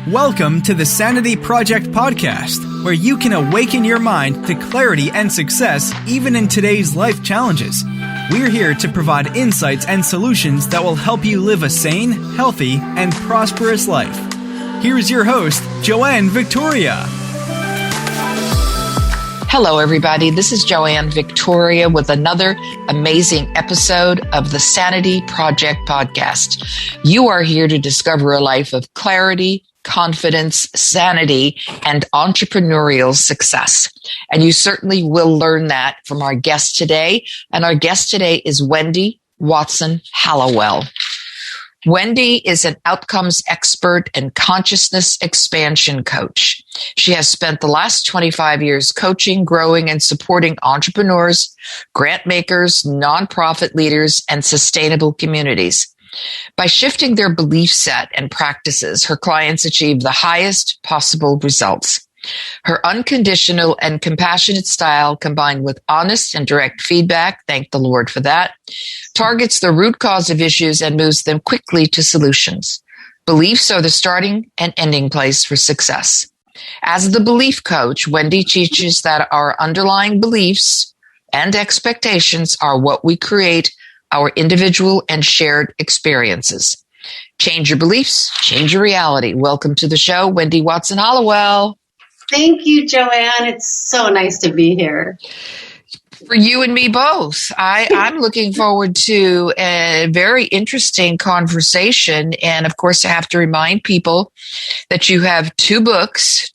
Welcome to the Sanity Project podcast, where you can awaken your mind to clarity and success even in today's life challenges. We're here to provide insights and solutions that will help you live a sane, healthy, and prosperous life. Here's your host, Joanne Victoria. Hello, everybody. This is Joanne Victoria with another amazing episode of the Sanity Project podcast. You are here to discover a life of clarity, confidence, sanity, and entrepreneurial success. And you certainly will learn that from our guest today. And our guest today is Wendy Watson Hallowell. Wendy is an outcomes expert and consciousness expansion coach. She has spent the last 25 years coaching, growing, and supporting entrepreneurs, grant makers, nonprofit leaders, and sustainable communities. By shifting their belief set and practices, her clients achieve the highest possible results. Her unconditional and compassionate style, combined with honest and direct feedback, thank the Lord for that, targets the root cause of issues and moves them quickly to solutions. Beliefs are the starting and ending place for success. As the belief coach, Wendy teaches that our underlying beliefs and expectations are what we create our individual and shared experiences. Change your beliefs, change your reality. Welcome to the show, Wendy Watson Hallowell. Thank you, Joanne. It's so nice to be here. For you and me both. I'm looking forward to a very interesting conversation. And of course, I have to remind people that you have two books,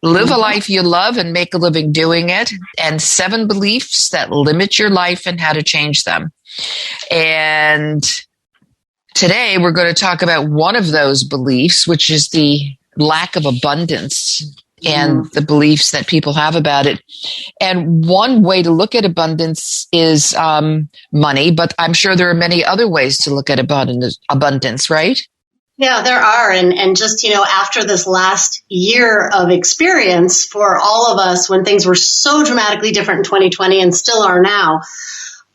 Live a Life You Love and Make a Living Doing It, and 7 Beliefs That Limit Your Life and How to Change Them. And today we're going to talk about one of those beliefs, which is the lack of abundance and the beliefs that people have about it. And one way to look at abundance is money, but I'm sure there are many other ways to look at abundance, right? Yeah, there are. And just, after this last year of experience for all of us, when things were so dramatically different in 2020 and still are now,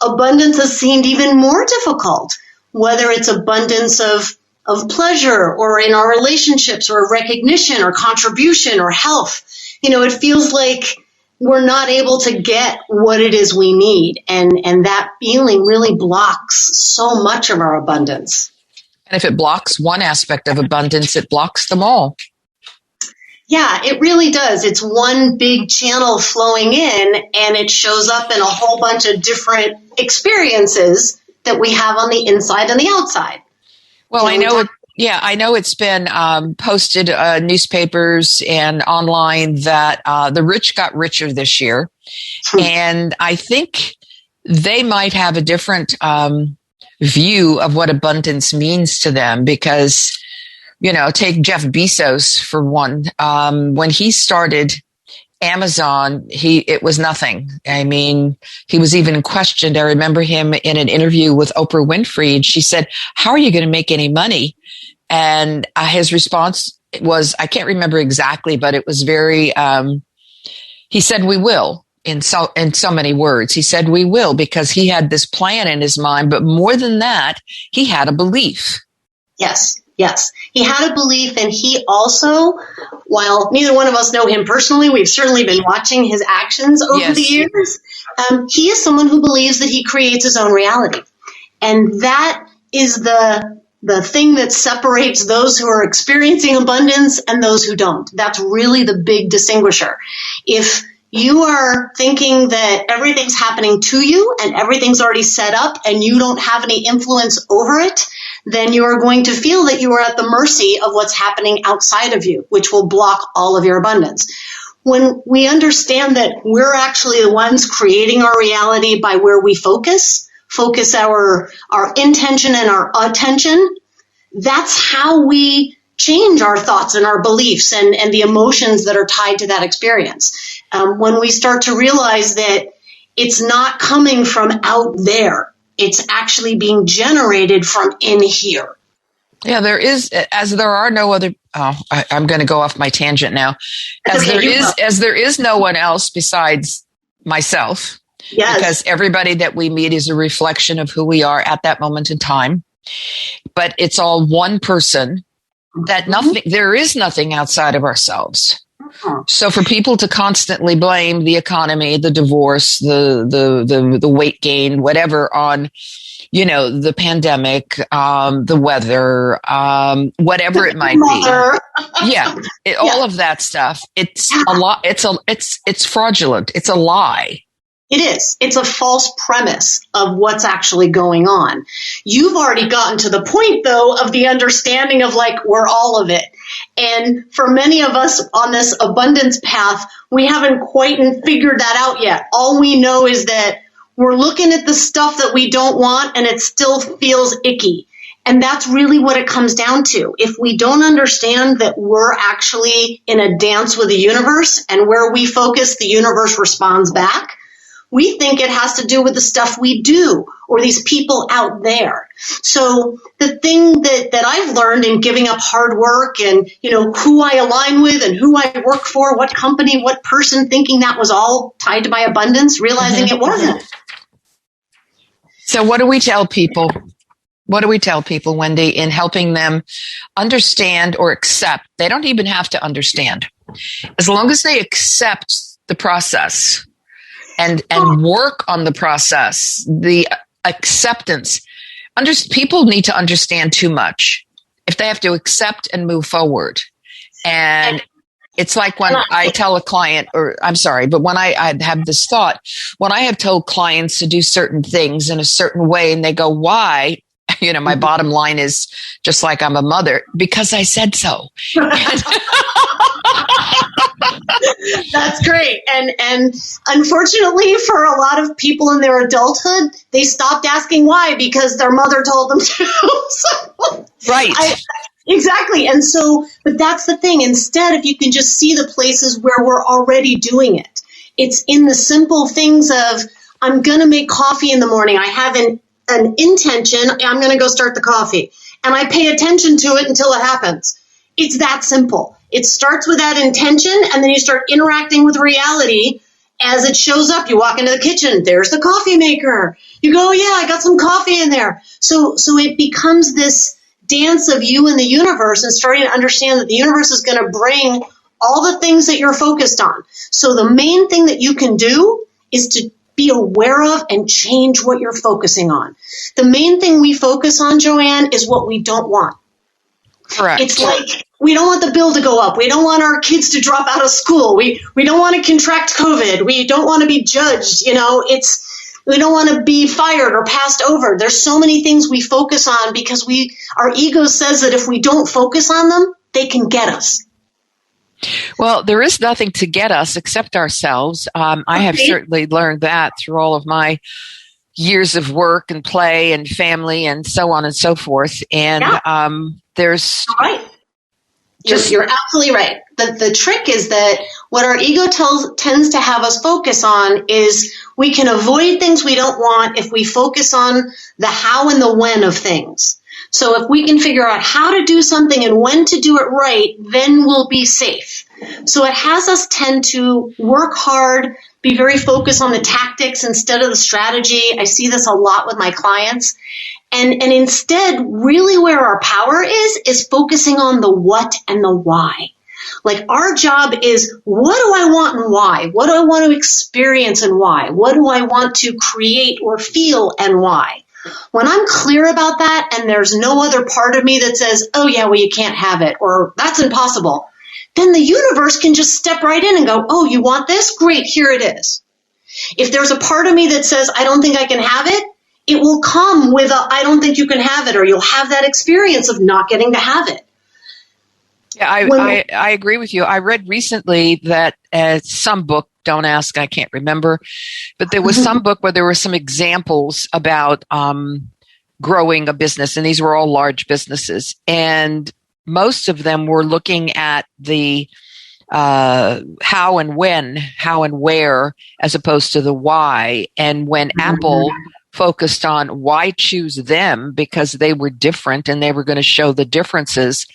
abundance has seemed even more difficult, whether it's abundance of pleasure or in our relationships or recognition or contribution or health. It feels like we're not able to get what it is we need. And that feeling really blocks so much of our abundance. And if it blocks one aspect of abundance, it blocks them all. Yeah, it really does. It's one big channel flowing in, and it shows up in a whole bunch of different experiences that we have on the inside and the outside. Well, I know it's been posted newspapers and online that the rich got richer this year. And I think they might have a different view of what abundance means to them because, take Jeff Bezos for one. When he started Amazon, it was nothing. I mean, he was even questioned. I remember him in an interview with Oprah Winfrey, and she said, "How are you going to make any money?" And his response was, I can't remember exactly, but it was very, he said, "We will," in so many words. He said, "We will," because he had this plan in his mind, but more than that, he had a belief. Yes. He had a belief, and he also, while neither one of us know him personally, we've certainly been watching his actions over the years. He is someone who believes that he creates his own reality. And that is the thing that separates those who are experiencing abundance and those who don't. That's really the big distinguisher. If you are thinking that everything's happening to you and everything's already set up and you don't have any influence over it, then you are going to feel that you are at the mercy of what's happening outside of you, which will block all of your abundance. When we understand that we're actually the ones creating our reality by where we focus our intention and our attention, that's how we change our thoughts and our beliefs and the emotions that are tied to that experience. When we start to realize that it's not coming from out there, it's actually being generated from in here. Yeah, there is, as there are no other, I'm going to go off my tangent now. As there is no one else besides myself. Yes. Because everybody that we meet is a reflection of who we are at that moment in time. But it's all one person that there is nothing outside of ourselves. So for people to constantly blame the economy, the divorce, the weight gain, whatever on, the pandemic, the weather, whatever it might be. Yeah. All of that stuff. It's a lot. It's fraudulent. It's a lie. It is. It's a false premise of what's actually going on. You've already gotten to the point, though, of the understanding of we're all of it. And for many of us on this abundance path, we haven't quite figured that out yet. All we know is that we're looking at the stuff that we don't want and it still feels icky. And that's really what it comes down to. If we don't understand that we're actually in a dance with the universe and where we focus, the universe responds back. We think it has to do with the stuff we do or these people out there. So the thing that I've learned in giving up hard work and, who I align with and who I work for, what company, what person, thinking that was all tied to my abundance, realizing it wasn't. So what do we tell people? What do we tell people, Wendy, in helping them understand or accept? They don't even have to understand. As long as they accept the process and work on the process, the acceptance. People need to understand too much if they have to accept and move forward. And it's like when I tell a client, but when I have this thought, when I have told clients to do certain things in a certain way and they go, why? My bottom line is just like I'm a mother, because I said so. That's great. And unfortunately for a lot of people in their adulthood, they stopped asking why because their mother told them to. Right. Exactly. And so, but that's the thing. Instead, if you can just see the places where we're already doing it, it's in the simple things of, I'm going to make coffee in the morning. I have an intention. I'm going to go start the coffee. And I pay attention to it until it happens. It's that simple. It starts with that intention, and then you start interacting with reality as it shows up. You walk into the kitchen. There's the coffee maker. You go, yeah, I got some coffee in there. So it becomes this dance of you and the universe and starting to understand that the universe is going to bring all the things that you're focused on. So the main thing that you can do is to be aware of and change what you're focusing on. The main thing we focus on, Joanne, is what we don't want. Correct. It's like we don't want the bill to go up. We don't want our kids to drop out of school. We don't want to contract COVID. We don't want to be judged. We don't want to be fired or passed over. There's so many things we focus on because our ego says that if we don't focus on them, they can get us. Well, there is nothing to get us except ourselves. I have certainly learned that through all of my years of work and play and family and so on and so forth. And there's... Right. You're absolutely right. The trick is that what our ego tends to have us focus on is we can avoid things we don't want if we focus on the how and the when of things. So if we can figure out how to do something and when to do it right, then we'll be safe. So it has us tend to work hard, be very focused on the tactics instead of the strategy. I see this a lot with my clients. And instead, really where our power is focusing on the what and the why. Like our job is, what do I want and why? What do I want to experience and why? What do I want to create or feel and why? When I'm clear about that and there's no other part of me that says, oh yeah, well you can't have it or that's impossible, then the universe can just step right in and go, oh, you want this? Great, here it is. If there's a part of me that says, I don't think I can have it, it will come with a, I don't think you can have it, or you'll have that experience of not getting to have it. Yeah, I agree with you. I read recently that some book, don't ask, I can't remember, but there was some book where there were some examples about growing a business, and these were all large businesses. And most of them were looking at the how and when, how and where, as opposed to the why. And when Apple focused on why choose them, because they were different and they were going to show the differences,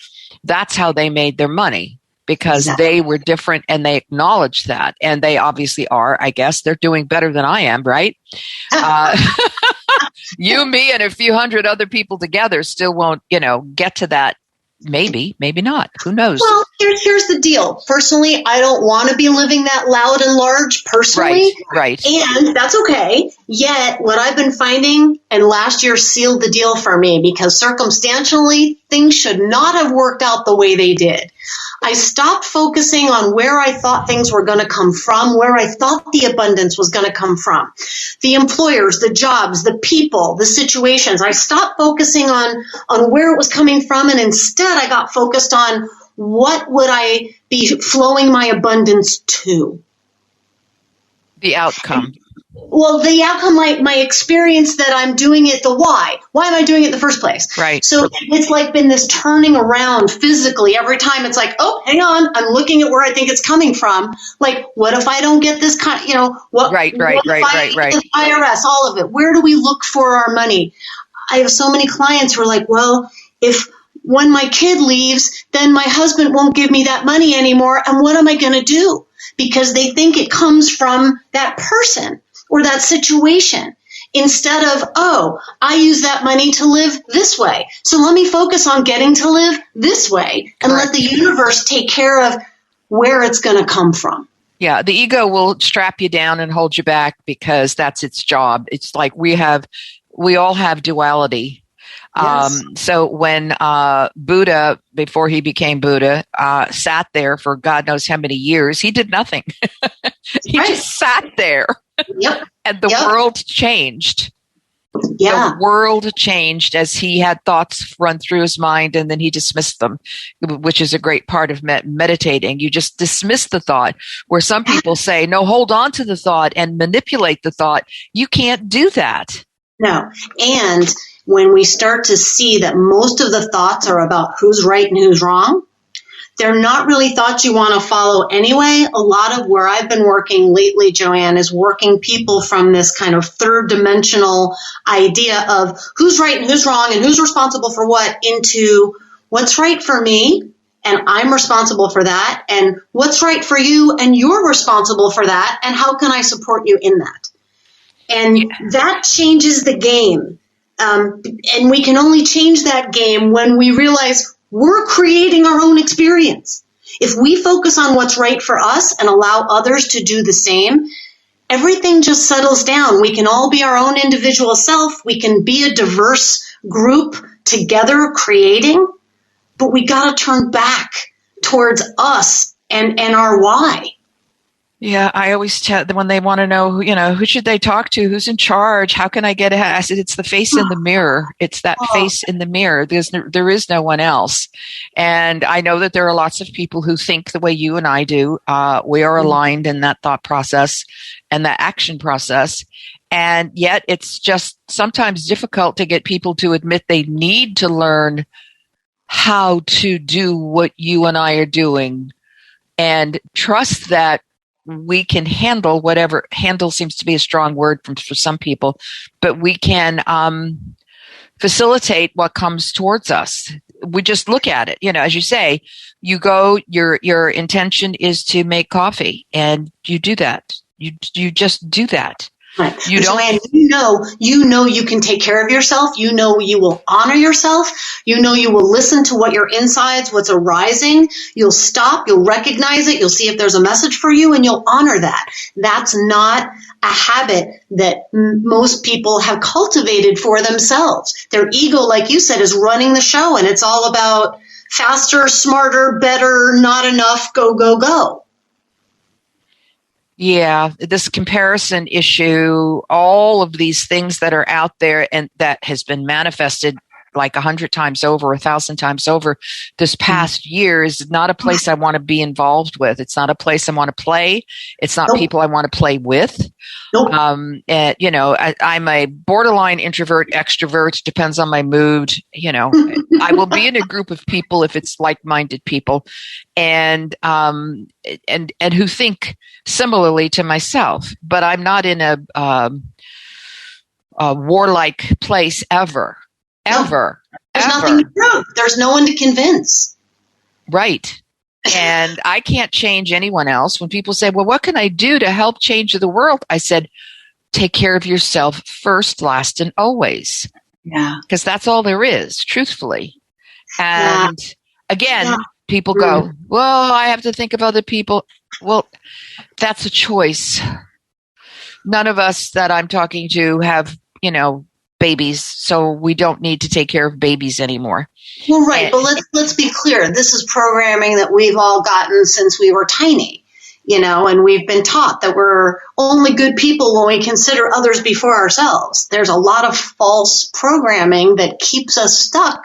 that's how they made their money, because they were different and they acknowledged that. And they obviously are, I guess. They're doing better than I am, right? You, me, and a few hundred other people together still won't, get to that maybe not. Who knows? Well, here's the deal. Personally, I don't want to be living that loud and large personally. Right. And that's okay. Yet, what I've been finding, and last year sealed the deal for me because circumstantially, things should not have worked out the way they did. I stopped focusing on where I thought things were going to come from, where I thought the abundance was going to come from. The employers, the jobs, the people, the situations. I stopped focusing on where it was coming from, and instead I got focused on what would I be flowing my abundance to. The outcome. Well, the outcome, my experience that I'm doing it, the why. Why am I doing it in the first place? Right. So it's like been this turning around physically every time. It's like, oh, hang on, I'm looking at where I think it's coming from. Like, what if I don't get this kind? What? Right. IRS, all of it. Where do we look for our money? I have so many clients who are like, well, if when my kid leaves, then my husband won't give me that money anymore, and what am I going to do? Because they think it comes from that person or that situation, instead of, oh, I use that money to live this way. So let me focus on getting to live this way and let the universe take care of where it's going to come from. Yeah, the ego will strap you down and hold you back because that's its job. It's like we all have duality. Yes. So when Buddha, before he became Buddha, sat there for God knows how many years, he did nothing. He just sat there. Yep. And the world changed. Yeah. The world changed as he had thoughts run through his mind and then he dismissed them, which is a great part of meditating. You just dismiss the thought, where some people say, no, hold on to the thought and manipulate the thought. You can't do that. No. And when we start to see that most of the thoughts are about who's right and who's wrong, they're not really thoughts you want to follow anyway. A lot of where I've been working lately, Joanne, is working people from this kind of third dimensional idea of who's right and who's wrong and who's responsible for what into what's right for me and I'm responsible for that, and what's right for you and you're responsible for that, and how can I support you in that? And that changes the game. And we can only change that game when we realize we're creating our own experience. If we focus on what's right for us and allow others to do the same, everything just settles down. We can all be our own individual self. We can be a diverse group together creating, but we got to turn back towards us and our why. Yeah, I always tell them when they want to know, who should they talk to? Who's in charge? How can I get ahead? I said, it's the face in the mirror. It's that face in the mirror. There is no one else. And I know that there are lots of people who think the way you and I do. We are aligned in that thought process and that action process. And yet it's just sometimes difficult to get people to admit they need to learn how to do what you and I are doing and trust that we can handle whatever. Handle seems to be a strong word for some people, but we can facilitate what comes towards us. We just look at it. As you say, you go, your intention is to make coffee and you do that. You just do that. Right. You don't. And you know you can take care of yourself. You know you will honor yourself. You know you will listen to what your insides, what's arising. You'll stop. You'll recognize it. You'll see if there's a message for you, and you'll honor that. That's not a habit that most people have cultivated for themselves. Their ego, like you said, is running the show, and it's all about faster, smarter, better, not enough, go, go, go. Yeah, this comparison issue, all of these things that are out there and that has been manifested like 100 times over, 1,000 times over this past year is not a place I want to be involved with. It's not a place I want to play. It's not people I want to play with. I'm a borderline introvert, extrovert, depends on my mood. I will be in a group of people if it's like-minded people and who think similarly to myself, but I'm not in a warlike place ever. There's nothing to prove. There's no one to convince. Right. And I can't change anyone else. When people say, well, what can I do to help change the world? I said, take care of yourself first, last, and always. Yeah. Because that's all there is, truthfully. And Again, people go, well, I have to think of other people. Well, that's a choice. None of us that I'm talking to have, babies, so we don't need to take care of babies anymore. Well, right, but let's be clear. This is programming that we've all gotten since we were tiny, and we've been taught that we're only good people when we consider others before ourselves. There's a lot of false programming that keeps us stuck,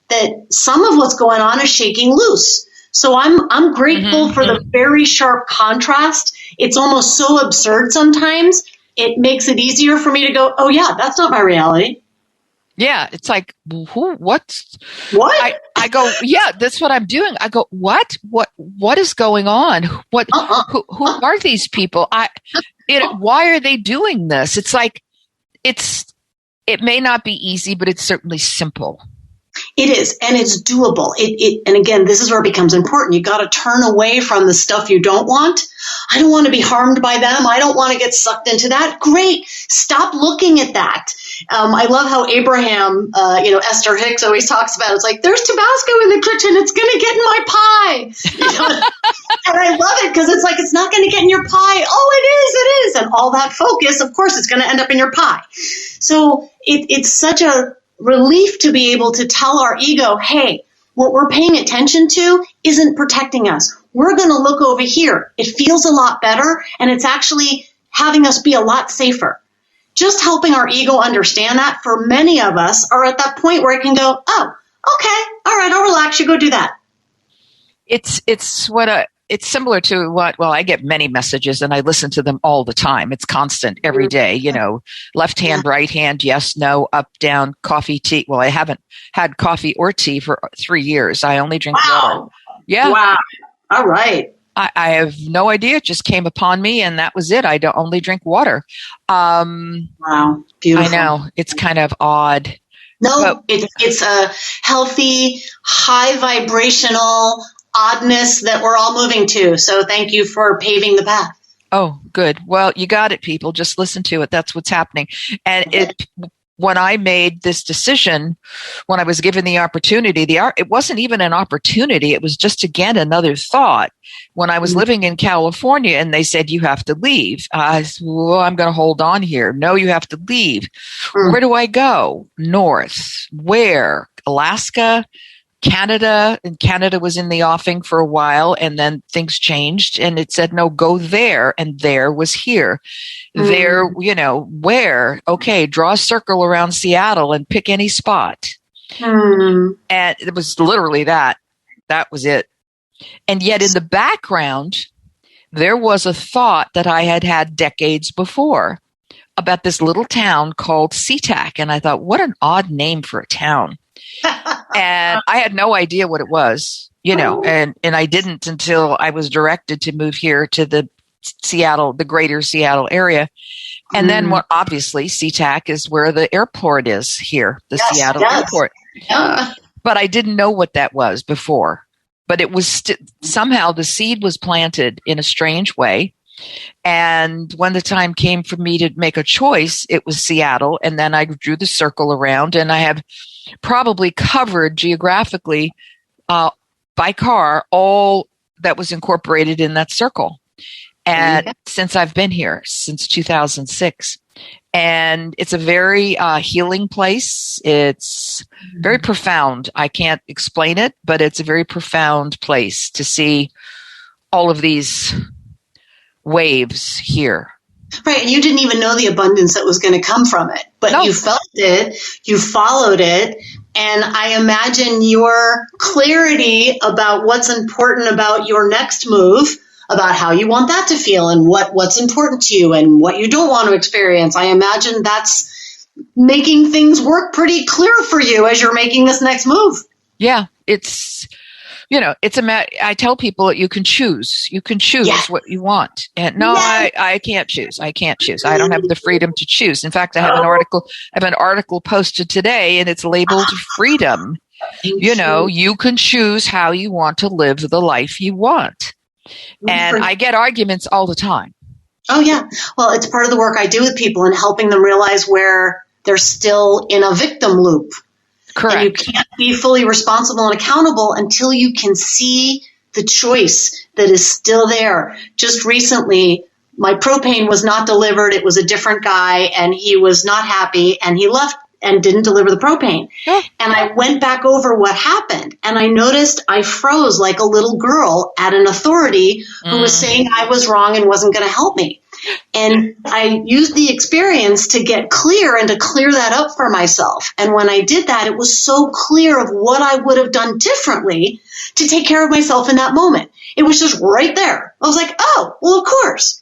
that some of what's going on is shaking loose. So I'm grateful for the very sharp contrast. It's almost so absurd sometimes. It makes it easier for me to go, oh yeah, that's not my reality. Yeah, it's like, what? I go, yeah, that's what I'm doing. I go, what is going on? Who are these people? Why are they doing this? It's like, it may not be easy, but it's certainly simple. It is, and it's doable. And again, this is where it becomes important. You got to turn away from the stuff you don't want. I don't want to be harmed by them. I don't want to get sucked into that. Great. Stop looking at that. I love how Abraham, Esther Hicks always talks about it. It's like, there's Tabasco in the kitchen. It's going to get in my pie. And I love it because it's like, it's not going to get in your pie. Oh, it is. And all that focus, of course, it's going to end up in your pie. So it's such a relief to be able to tell our ego, hey, what we're paying attention to isn't protecting us. We're going to look over here. It feels a lot better, and it's actually having us be a lot safer. Just helping our ego understand that, for many of us, are at that point where it can go, oh, okay, all right, I'll relax. You go do that. It's similar to I get many messages and I listen to them all the time. It's constant every day, left hand, right hand, yes, no, up, down, coffee, tea. Well, I haven't had coffee or tea for 3 years. I only drink water. Yeah. Wow. All right. I have no idea. It just came upon me and that was it. I don't only drink water. Wow. Beautiful. I know. It's kind of odd. No, it's a healthy, high vibrational oddness that we're all moving to. So thank you for paving the path. Oh, good. Well, you got it, people. Just listen to it. That's what's happening. And when I made this decision, when I was given the opportunity, it wasn't even an opportunity. It was just, again, another thought. When I was living in California and they said, you have to leave. I said, well, I'm going to hold on here. No, you have to leave. Where do I go? North. Where? Alaska? Canada, and Canada was in the offing for a while, and then things changed and it said, no, go there. And there was here. There, where? Okay, draw a circle around Seattle and pick any spot. And it was literally that. That was it. And yet in the background, there was a thought that I had had decades before about this little town called SeaTac. And I thought, what an odd name for a town. And I had no idea what it was, and I didn't until I was directed to move here to the greater Seattle area. And then obviously SeaTac is where the airport is here, the Seattle airport. But I didn't know what that was before. But it was somehow the seed was planted in a strange way. And when the time came for me to make a choice, it was Seattle. And then I drew the circle around, and I have probably covered geographically by car all that was incorporated in that circle. And since I've been here, since 2006. And it's a very healing place. It's very profound. I can't explain it, but it's a very profound place to see all of these waves here. Right, and you didn't even know the abundance that was going to come from it, but you felt it, you followed it, and I imagine your clarity about what's important about your next move, about how you want that to feel, and what's important to you, and what you don't want to experience. I imagine that's making things work pretty clear for you as you're making this next move. Yeah, it's... I tell people that you can choose. You can choose what you want. And I can't choose. I can't choose. I don't have the freedom to choose. In fact, I have an article posted today, and it's labeled freedom. You can choose how you want to live the life you want. And I get arguments all the time. Oh, yeah. Well, it's part of the work I do with people and helping them realize where they're still in a victim loop. Correct. And you can't be fully responsible and accountable until you can see the choice that is still there. Just recently, my propane was not delivered. It was a different guy, and he was not happy, and he left and didn't deliver the propane. Yeah. And I went back over what happened, and I noticed I froze like a little girl at an authority who was saying I was wrong and wasn't going to help me. And I used the experience to get clear and to clear that up for myself. And when I did that, it was so clear of what I would have done differently to take care of myself in that moment. It was just right there. I was like, oh, well, of course.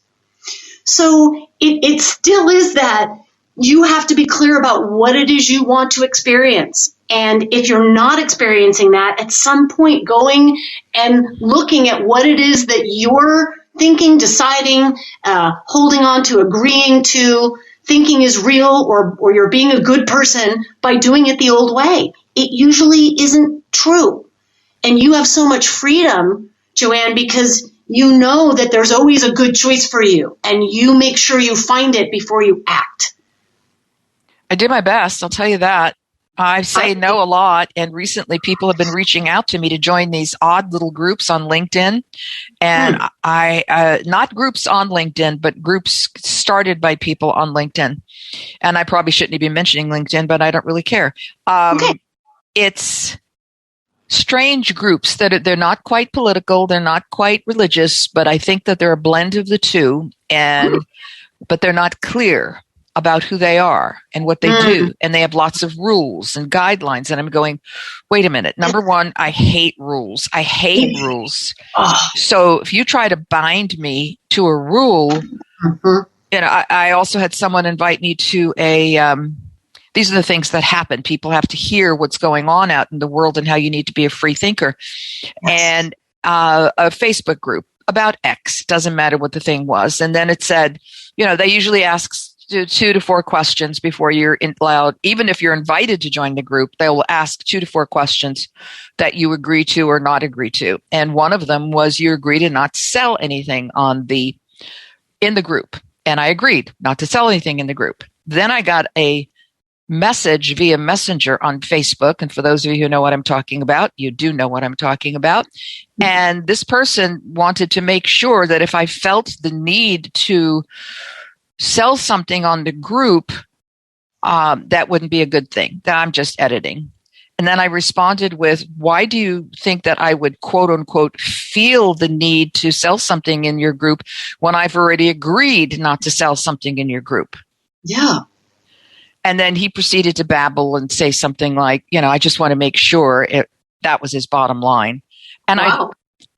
So it still is that you have to be clear about what it is you want to experience. And if you're not experiencing that, at some point going and looking at what it is that you're thinking, deciding, holding on to, agreeing to, thinking is real, or you're being a good person by doing it the old way. It usually isn't true. And you have so much freedom, Joanne, because you know that there's always a good choice for you, and you make sure you find it before you act. I do my best, I'll tell you that. I say no a lot, and recently people have been reaching out to me to join these odd little groups on LinkedIn. And I not groups on LinkedIn, but groups started by people on LinkedIn. And I probably shouldn't be mentioning LinkedIn, but I don't really care. Okay. It's strange groups that they're not quite political, they're not quite religious, but I think that they're a blend of the two, but they're not clear about who they are and what they do. And they have lots of rules and guidelines. And I'm going, wait a minute. Number one, I hate rules. I hate rules. So if you try to bind me to a rule, I also had someone invite me to these are the things that happen. People have to hear what's going on out in the world and how you need to be a free thinker. Yes. And a Facebook group about X, doesn't matter what the thing was. And then it said, they usually ask 2 to 4 questions before you're allowed. Even if you're invited to join the group, they will ask 2 to 4 questions that you agree to or not agree to. And one of them was you agree to not sell anything in the group. And I agreed not to sell anything in the group. Then I got a message via Messenger on Facebook. And for those of you who know what I'm talking about, you do know what I'm talking about. And this person wanted to make sure that if I felt the need to sell something on the group, that wouldn't be a good thing, that I'm just editing. And then I responded with, why do you think that I would, quote unquote, feel the need to sell something in your group when I've already agreed not to sell something in your group? Yeah. And then he proceeded to babble and say something like, I just want to make sure that was his bottom line. And wow.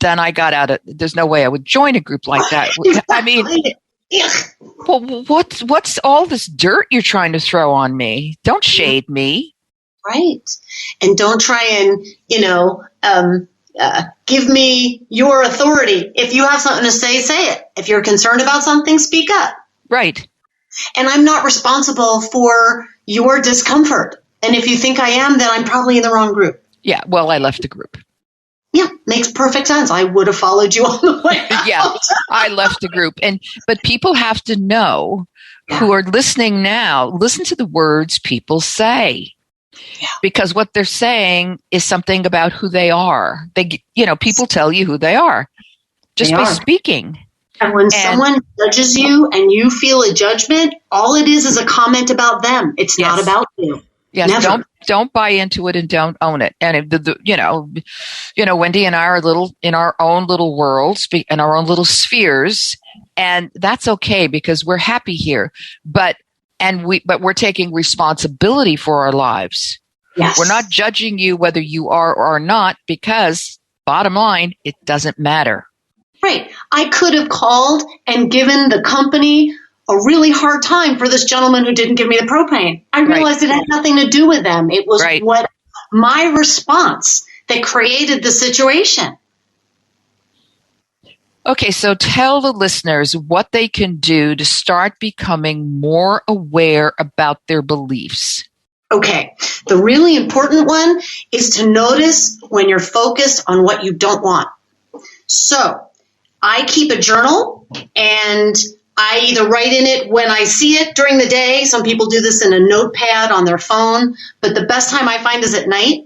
I got out of, there's no way I would join a group like that. I mean, well, what's all this dirt you're trying to throw on me? Don't shade me. Right. And don't try and, give me your authority. If you have something to say, say it. If you're concerned about something, speak up. Right. And I'm not responsible for your discomfort. And if you think I am, then I'm probably in the wrong group. Yeah. Well, I left the group. Yeah, makes perfect sense. I would have followed you all the way out. Yeah, I left the group. But people have to know who are listening now, listen to the words people say. Yeah. Because what they're saying is something about who they are. People tell you who they are just by speaking. And when someone judges you and you feel a judgment, all it is a comment about them. It's not about you. Yes, never. Don't buy into it and don't own it. And Wendy and I are in our own little worlds, in our own little spheres, and that's okay because we're happy here. But we're taking responsibility for our lives. Yes. We're not judging you whether you are or are not, because bottom line, it doesn't matter. Right. I could have called and given the company a really hard time for this gentleman who didn't give me the propane. I realized it had nothing to do with them. It was what my response that created the situation. Okay, so tell the listeners what they can do to start becoming more aware about their beliefs. Okay. The really important one is to notice when you're focused on what you don't want. So I keep a journal, and I either write in it when I see it during the day. Some people do this in a notepad on their phone, but the best time I find is at night.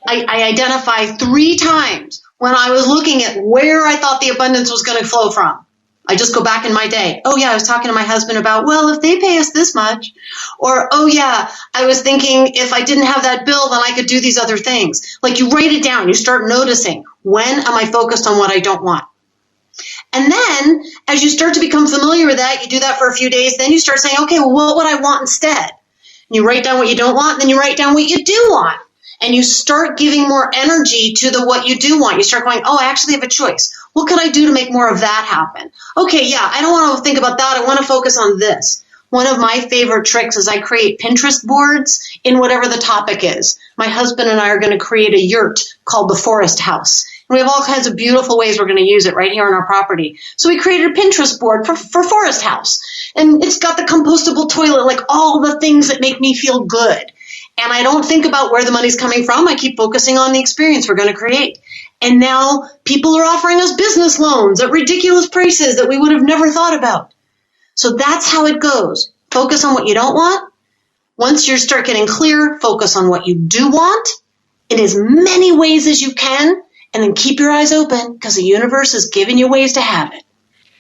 I identify 3 times when I was looking at where I thought the abundance was going to flow from. I just go back in my day. Oh, yeah, I was talking to my husband about, well, if they pay us this much. Or, oh, yeah, I was thinking if I didn't have that bill, then I could do these other things. Like you write it down. You start noticing, when am I focused on what I don't want? And then as you start to become familiar with that, you do that for a few days, then you start saying, okay, well, what would I want instead? And you write down what you don't want, and then you write down what you do want. And you start giving more energy to the what you do want. You start going, oh, I actually have a choice. What could I do to make more of that happen? Okay, yeah, I don't want to think about that. I want to focus on this. One of my favorite tricks is I create Pinterest boards in whatever the topic is. My husband and I are going to create a yurt called the Forest House. And we have all kinds of beautiful ways we're going to use it right here on our property. So we created a Pinterest board for Forest House. And it's got the compostable toilet, like all the things that make me feel good. And I don't think about where the money's coming from. I keep focusing on the experience we're going to create. And now people are offering us business loans at ridiculous prices that we would have never thought about. So that's how it goes. Focus on what you don't want. Once you start getting clear, focus on what you do want in as many ways as you can. And then keep your eyes open because the universe is giving you ways to have it.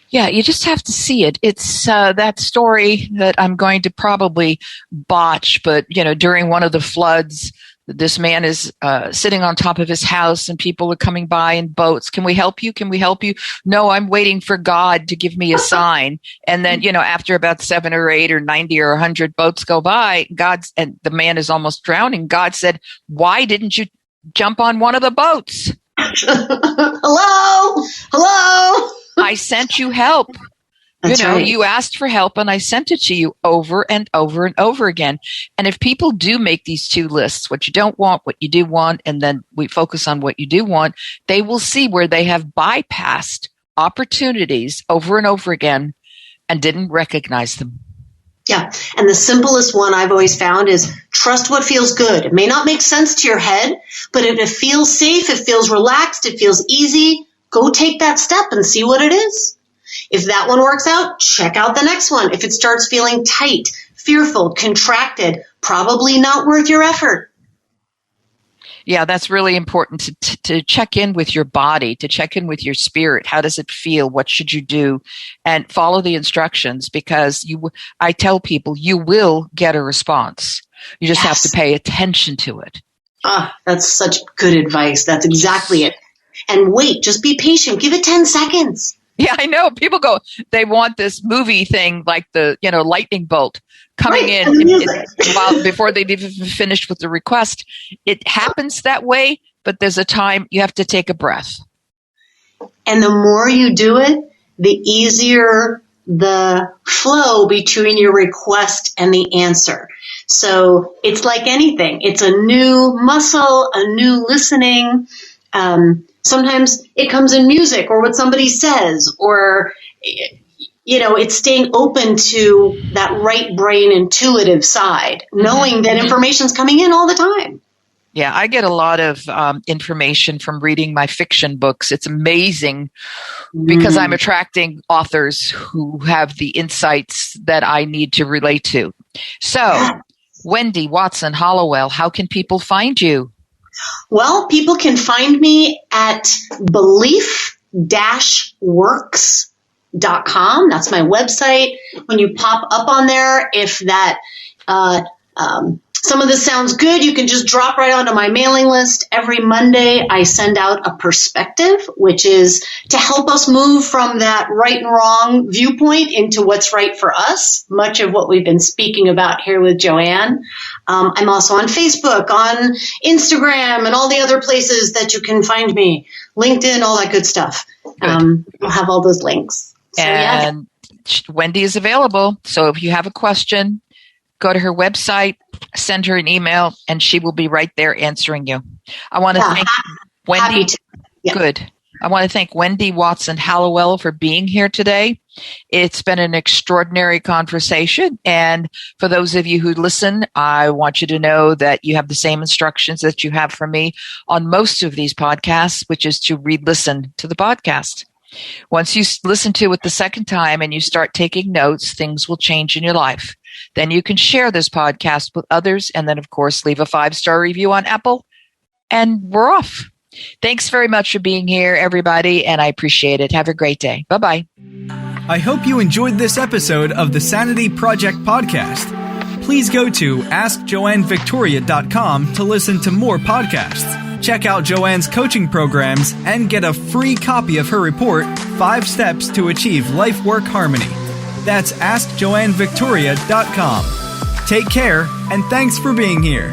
Yeah, you just have to see it. It's that story that I'm going to probably botch, but, during one of the floods, this man is sitting on top of his house and people are coming by in boats. Can we help you? Can we help you? No, I'm waiting for God to give me a sign. And then, after about 7 or 8 or 90 or 100 boats go by, and the man is almost drowning. God said, why didn't you jump on one of the boats? Hello. I sent you help. That's right. You asked for help and I sent it to you over and over and over again. And if people do make these 2 lists, what you don't want, what you do want, and then we focus on what you do want, they will see where they have bypassed opportunities over and over again and didn't recognize them. Yeah. And the simplest one I've always found is trust what feels good. It may not make sense to your head, but if it feels safe, it feels relaxed, it feels easy, go take that step and see what it is. If that one works out, check out the next one. If it starts feeling tight, fearful, contracted, probably not worth your effort. Yeah, that's really important to check in with your body, to check in with your spirit. How does it feel? What should you do? And follow the instructions because I tell people you will get a response. You just have to pay attention to it. That's such good advice. That's exactly it. And wait, just be patient. Give it 10 seconds. Yeah, I know. People they want this movie thing like the, lightning bolt coming in before they've even finished with the request. It happens that way, but there's a time you have to take a breath. And the more you do it, the easier the flow between your request and the answer. So it's like anything. It's a new muscle, a new listening. Sometimes it comes in music or what somebody says or, it's staying open to that right brain intuitive side, knowing that information's coming in all the time. Yeah, I get a lot of information from reading my fiction books. It's amazing because I'm attracting authors who have the insights that I need to relate to. So, Wendy Watson Hallowell, how can people find you? Well, people can find me at belief-works.com. That's my website. When you pop up on there, if that some of this sounds good, you can just drop right onto my mailing list. Every Monday, I send out a perspective, which is to help us move from that right and wrong viewpoint into what's right for us, much of what we've been speaking about here with Joanne. I'm also on Facebook, on Instagram, and all the other places that you can find me, LinkedIn, all that good stuff. We'll have all those links. So, and Wendy is available. So if you have a question, go to her website, send her an email, and she will be right there answering you. I want to thank Wendy. Good. I want to thank Wendy Watson Hallowell for being here today. It's been an extraordinary conversation. And for those of you who listen, I want you to know that you have the same instructions that you have from me on most of these podcasts, which is to re-listen to the podcast. Once you listen to it the second time and you start taking notes, things will change in your life. Then you can share this podcast with others, and then, of course, leave a 5-star review on Apple, and we're off. Thanks very much for being here, everybody, and I appreciate it. Have a great day. Bye-bye. I hope you enjoyed this episode of the Sanity Project podcast. Please go to AskJoanneVictoria.com to listen to more podcasts. Check out Joanne's coaching programs and get a free copy of her report, 5 Steps to Achieve Life-Work Harmony. That's AskJoanneVictoria.com. Take care, and thanks for being here.